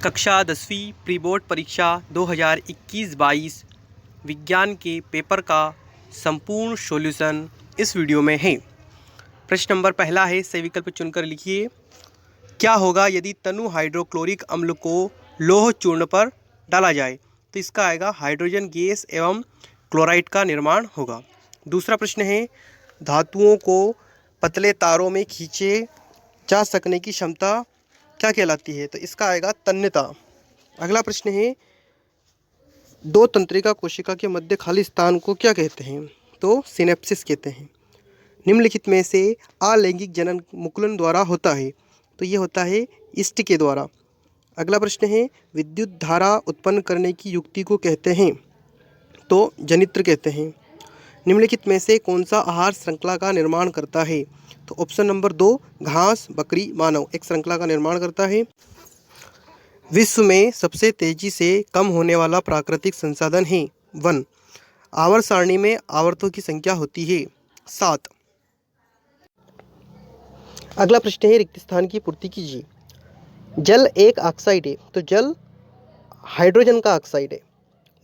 कक्षा 10वीं pre board परीक्षा 2021-22 विज्ञान के पेपर का संपूर्ण सॉल्यूशन इस वीडियो में है। प्रश्न नंबर पहला है, सही विकल्प चुनकर लिखिए। क्या होगा यदि तनु हाइड्रोक्लोरिक अम्ल को लौह चूर्ण पर डाला जाए? तो इसका आएगा हाइड्रोजन गैस एवं क्लोराइड का निर्माण होगा। दूसरा प्रश्न है, धातुओं को पतले तारों में खींचे जा सकने की क्षमता क्या कहलाती है? तो इसका आएगा तन्यता। अगला प्रश्न है, दो तंत्रिका कोशिका के मध्य खाली स्थान को क्या कहते हैं? तो सिनेप्सिस कहते हैं। निम्नलिखित में से अलैंगिक जनन मुकुलन द्वारा होता है? तो ये होता है इष्ट के द्वारा। अगला प्रश्न है, विद्युत धारा उत्पन्न करने की युक्ति को कहते हैं? तो जनित्र कहते हैं। निम्नलिखित में से कौन सा आहार श्रृंखला का निर्माण करता है? तो ऑप्शन नंबर 2, घास, बकरी, मानव एक श्रृंखला का निर्माण करता है। विश्व में सबसे तेजी से कम होने वाला प्राकृतिक संसाधन है वन। आवर्त सारणी में आवर्तों की संख्या होती है 7। अगला प्रश्न है, रिक्त स्थान की पूर्ति कीजिए। जल एक ऑक्साइड है, तो जल हाइड्रोजन का ऑक्साइड है।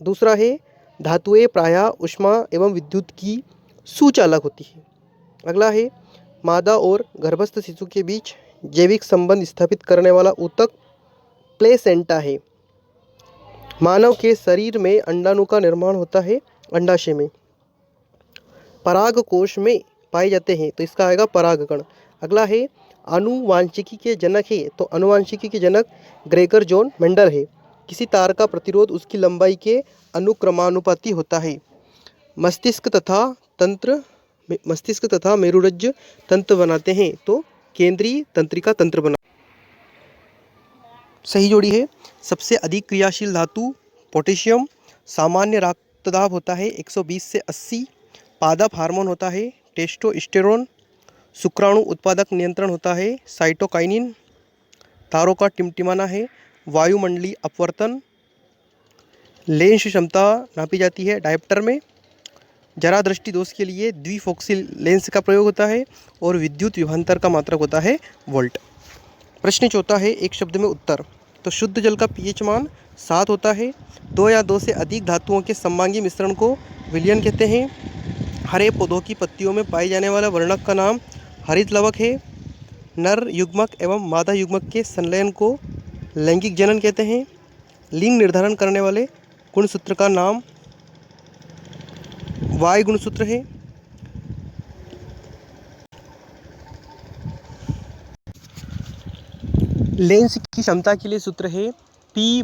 दूसरा है, धातुएं प्रायः ऊष्मा एवं विद्युत की सुचालक होती है। अगला है, मादा और गर्भस्थ शिशु के बीच जैविक संबंध स्थापित करने वाला ऊतक प्लेसेंटा है। मानव के शरीर में अंडाणु का निर्माण होता है अंडाशय में। पराग कोश में पाए जाते हैं, तो इसका आएगा परागकण। अगला है, आनुवांशिकी के जनक है, तो आनुवांशिकी के जनक ग्रेगर जॉन मेंडल है। किसी तार का प्रतिरोध उसकी लंबाई के अनुक्रमानुपाती होता है। मस्तिष्क तथा मेरुरज्ज तंत्र बनाते हैं, तो केंद्रीय तंत्रिका तंत्र बना। सही जोड़ी है। सबसे अधिक क्रियाशील धातु पोटेशियम। सामान्य रक्तदाब होता है 120 से 80। पादप हार्मोन होता है टेस्टोस्टेरोन। शुक्राणु उत्पादक नियंत्रण होता है साइटोकाइनिन। तारों का टिमटिमाना है वायुमंडलीय अपवर्तन। लेंस क्षमता नापी जाती है डायप्टर में। जरा दृष्टि दोष के लिए द्विफोक्सी लेंस का प्रयोग होता है और विद्युत विभवांतर का मात्रक होता है वोल्ट। प्रश्न चौथा है, एक शब्द में उत्तर। तो शुद्ध जल का पीएच मान 7 होता है। 2 या 2 से अधिक धातुओं के सममांगी मिश्रण को विलयन कहते हैं। हरे पौधों की पत्तियों में पाए जाने वाला वर्णक का नाम हरित लवक है। नर युग्मक एवं मादा युग्मक के संलयन को लैंगिक जनन कहते हैं। लिंग निर्धारण करने वाले गुणसूत्र का नाम वाई गुणसूत्र है। लेंस की क्षमता के लिए सूत्र है P =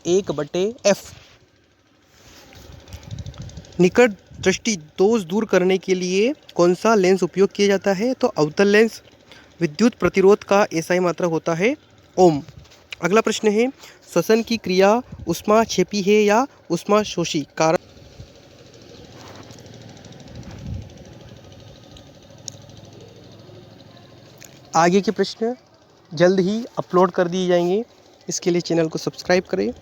1/f। निकट दृष्टि दोष दूर करने के लिए कौन सा लेंस उपयोग किया जाता है? तो अवतल लेंस। विद्युत प्रतिरोध का एसआई मात्रक होता है ओम। अगला प्रश्न है, श्वसन की क्रिया ऊष्माक्षेपी है या ऊष्माशोषी? कारण आगे के प्रश्न जल्द ही अपलोड कर दिए जाएंगे। इसके लिए चैनल को सब्सक्राइब करें।